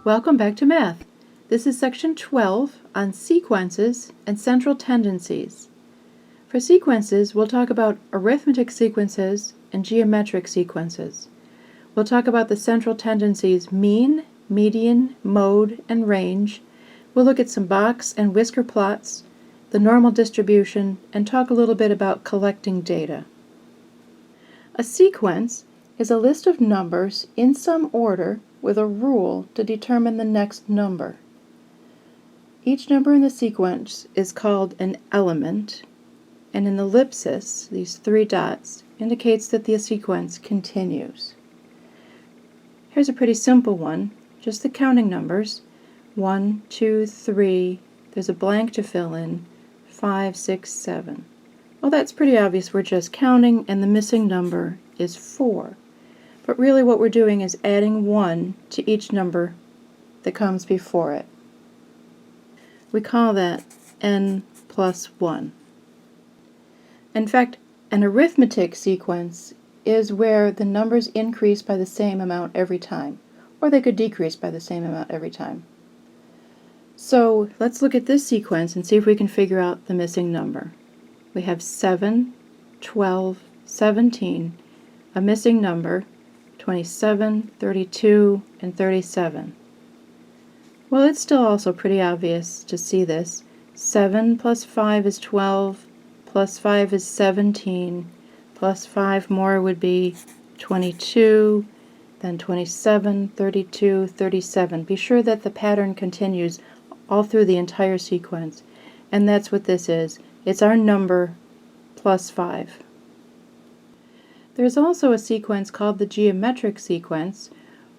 Welcome back to math. This is section 12 on sequences and central tendencies. For sequences, we'll talk about arithmetic sequences and geometric sequences. We'll talk about the central tendencies mean, median, mode, and range. We'll look at some box and whisker plots, the normal distribution, and talk a little bit about collecting data. A sequence is a list of numbers in some order with a rule to determine the next number. Each number in the sequence is called an element, and an ellipsis, these three dots, indicates that the sequence continues. Here's a pretty simple one, just the counting numbers. 1, 2, 3, there's a blank to fill in, 5, 6, 7. Well, that's pretty obvious. We're just counting, and the missing number is 4. But really what we're doing is adding 1 to each number that comes before it. We call that n plus 1. In fact, an arithmetic sequence is where the numbers increase by the same amount every time, or they could decrease by the same amount every time. So let's look at this sequence and see if we can figure out the missing number. We have 7, 12, 17, a missing number, 27, 32, and 37. Well, it's still also pretty obvious to see this. 7 plus 5 is 12, plus 5 is 17, plus 5 more would be 22, then 27, 32, 37. Be sure that the pattern continues all through the entire sequence, and that's what this is. It's our number plus 5. There's also a sequence called the geometric sequence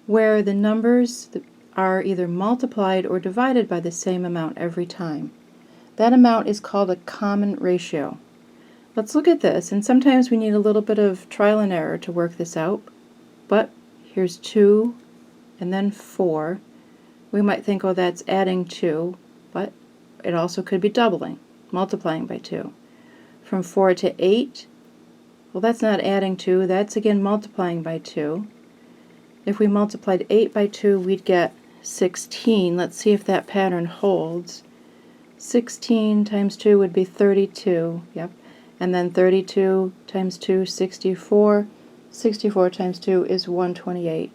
where the numbers are either multiplied or divided by the same amount every time. That amount is called a common ratio. Let's look at this, and sometimes we need a little bit of trial and error to work this out, but here's 2 and then 4. We might think, oh, that's adding 2, but it also could be doubling, multiplying by 2. From 4 to 8, well, that's not adding 2, that's again multiplying by 2. If we multiplied 8 by 2, we'd get 16. Let's see if that pattern holds. 16 times 2 would be 32, yep. And then 32 times 2, 64. 64 times 2 is 128.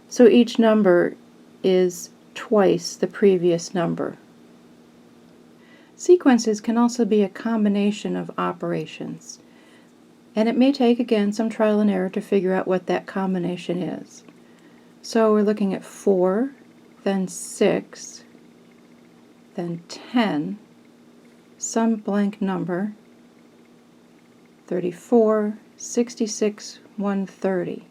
So each number is twice the previous number. Sequences can also be a combination of operations, and it may take, again, some trial and error to figure out what that combination is. So we're looking at 4, then 6, then 10, some blank number, 34, 66, 130.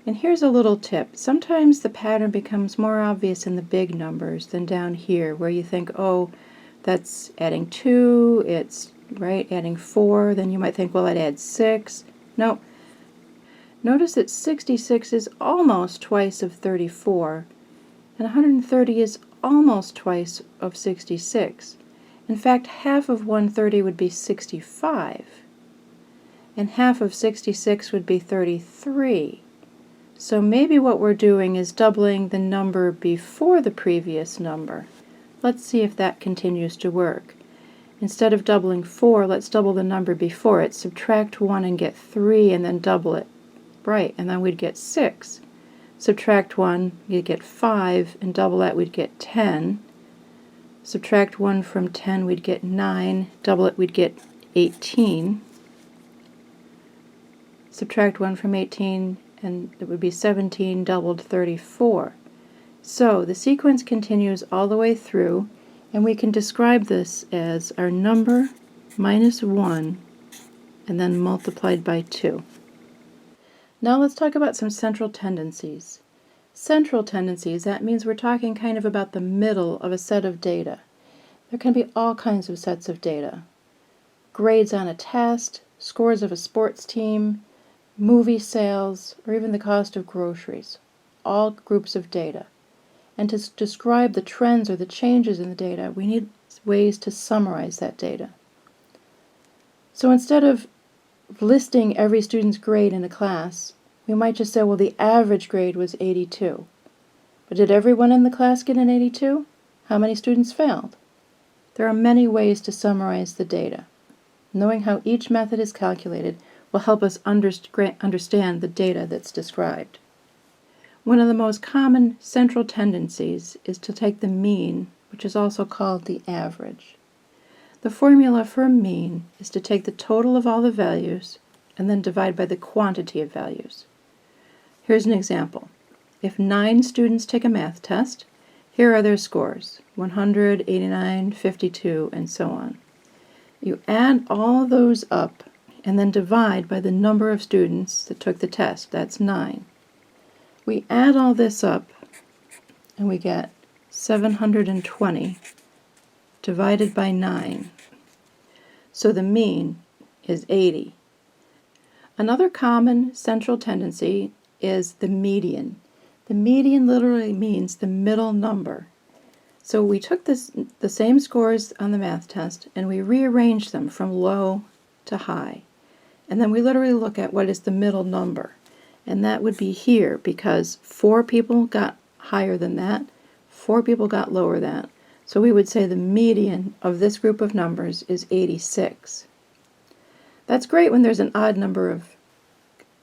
And here's a little tip. Sometimes the pattern becomes more obvious in the big numbers than down here, where you think, oh, that's adding 2, it's right, adding 4, then you might think, well, I'd add 6. No. Notice that 66 is almost twice of 34, and 130 is almost twice of 66. In fact, half of 130 would be 65, and half of 66 would be 33. So maybe what we're doing is doubling the number before the previous number. Let's see if that continues to work. Instead of doubling 4, let's double the number before it. Subtract 1 and get 3, and then double it. Right, and then we'd get 6. Subtract 1, you'd get 5, and double that, we'd get 10. Subtract 1 from 10, we'd get 9. Double it, we'd get 18. Subtract 1 from 18, and it would be 17, doubled 34. So the sequence continues all the way through, and we can describe this as our number minus 1 and then multiplied by 2. Now let's talk about some central tendencies. Central tendencies, that means we're talking kind of about the middle of a set of data. There can be all kinds of sets of data. Grades on a test, scores of a sports team, movie sales, or even the cost of groceries. All groups of data. And to describe the trends or the changes in the data, we need ways to summarize that data. So instead of listing every student's grade in a class, we might just say, well, the average grade was 82. But did everyone in the class get an 82? How many students failed? There are many ways to summarize the data. Knowing how each method is calculated will help us understand the data that's described. One of the most common central tendencies is to take the mean, which is also called the average. The formula for a mean is to take the total of all the values and then divide by the quantity of values. Here's an example. If 9 students take a math test, here are their scores, 100, 89, 52, and so on. You add all those up and then divide by the number of students that took the test. That's 9. We add all this up and we get 720 divided by 9. So the mean is 80. Another common central tendency is the median. The median literally means the middle number. So we took the same scores on the math test and we rearranged them from low to high. And then we literally look at what is the middle number. And that would be here because 4 people got higher than that, 4 people got lower than that. So we would say the median of this group of numbers is 86. That's great when there's an odd number of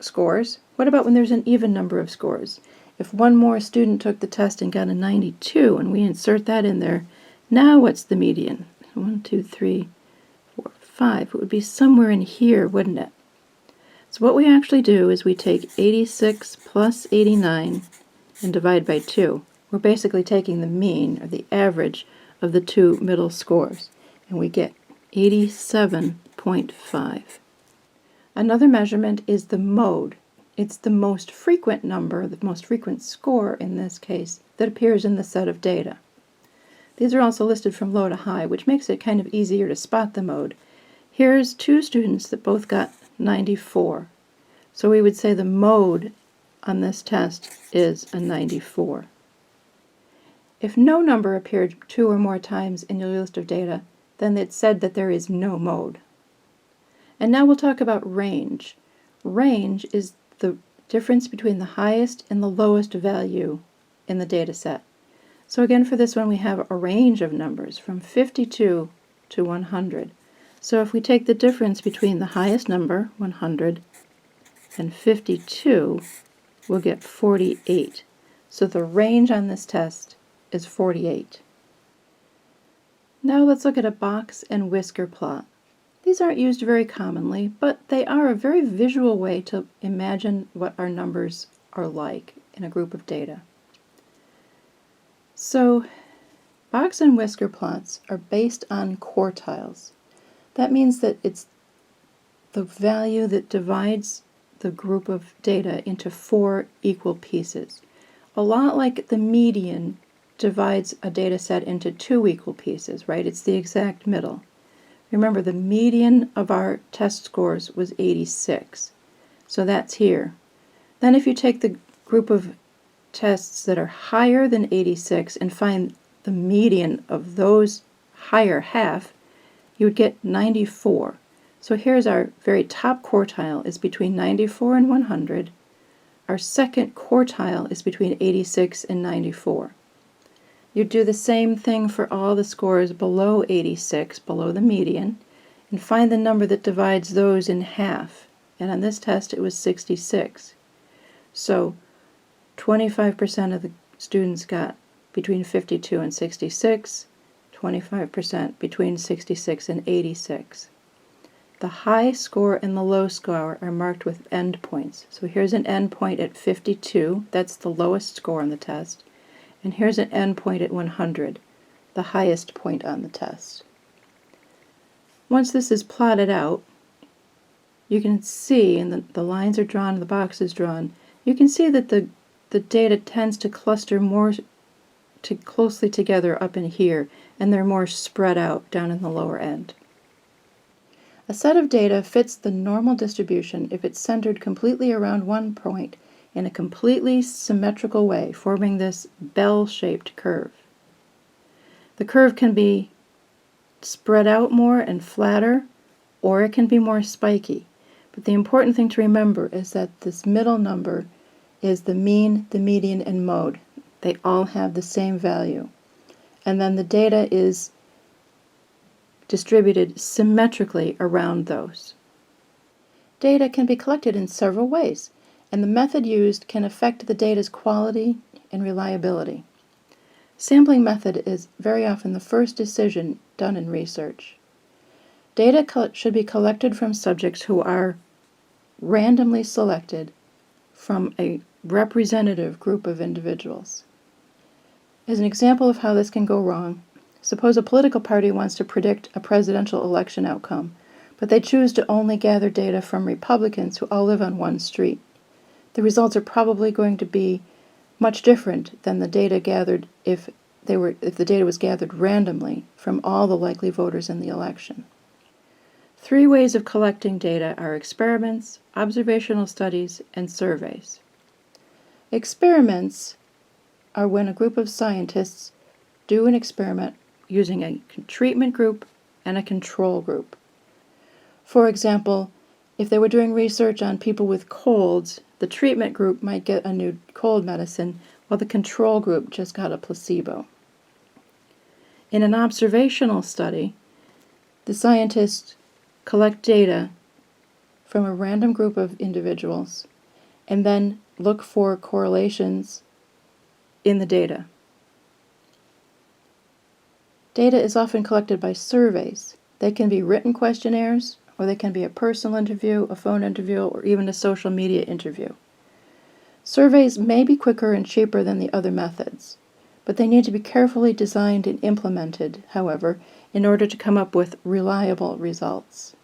scores. What about when there's an even number of scores? If one more student took the test and got a 92 and we insert that in there, now what's the median? 1, 2, 3, 4, 5. It would be somewhere in here, wouldn't it? So what we actually do is we take 86 plus 89 and divide by 2. We're basically taking the mean, or the average, of the 2 middle scores, and we get 87.5. Another measurement is the mode. It's the most frequent number, the most frequent score in this case, that appears in the set of data. These are also listed from low to high, which makes it kind of easier to spot the mode. Here's 2 students that both got 94. So we would say the mode on this test is a 94. If no number appeared 2 or more times in your list of data, then it's said that there is no mode. And now we'll talk about range. Range is the difference between the highest and the lowest value in the data set. So again, for this one we have a range of numbers from 52 to 100. So if we take the difference between the highest number, 100, and 52, we'll get 48. So the range on this test is 48. Now let's look at a box and whisker plot. These aren't used very commonly, but they are a very visual way to imagine what our numbers are like in a group of data. So box and whisker plots are based on quartiles. That means that it's the value that divides the group of data into 4 equal pieces. A lot like the median divides a data set into 2 equal pieces, right? It's the exact middle. Remember, the median of our test scores was 86. So that's here. Then if you take the group of tests that are higher than 86 and find the median of those higher half, you would get 94. So here's our very top quartile is between 94 and 100. Our second quartile is between 86 and 94. You do the same thing for all the scores below 86, below the median, and find the number that divides those in half. And on this test it was 66. So 25% of the students got between 52 and 66, 25% between 66 and 86. The high score and the low score are marked with endpoints. So here's an endpoint at 52, that's the lowest score on the test, and here's an endpoint at 100, the highest point on the test. Once this is plotted out, you can see, and the lines are drawn and the box is drawn, you can see that the data tends to cluster more closely together up in here, and they're more spread out down in the lower end. A set of data fits the normal distribution if it's centered completely around one point in a completely symmetrical way, forming this bell-shaped curve. The curve can be spread out more and flatter, or it can be more spiky. But the important thing to remember is that this middle number is the mean, the median, and mode. They all have the same value. And then the data is distributed symmetrically around those. Data can be collected in several ways, and the method used can affect the data's quality and reliability. Sampling method is very often the first decision done in research. Data should be collected from subjects who are randomly selected from a representative group of individuals. As an example of how this can go wrong, suppose a political party wants to predict a presidential election outcome, but they choose to only gather data from Republicans who all live on one street. The results are probably going to be much different than the data gathered if the data was gathered randomly from all the likely voters in the election. 3 ways of collecting data are experiments, observational studies, and surveys. Experiments are when a group of scientists do an experiment using a treatment group and a control group. For example, if they were doing research on people with colds, the treatment group might get a new cold medicine, while the control group just got a placebo. In an observational study, the scientists collect data from a random group of individuals and then look for correlations in the data. Data is often collected by surveys. They can be written questionnaires, or they can be a personal interview, a phone interview, or even a social media interview. Surveys may be quicker and cheaper than the other methods, but they need to be carefully designed and implemented, however, in order to come up with reliable results.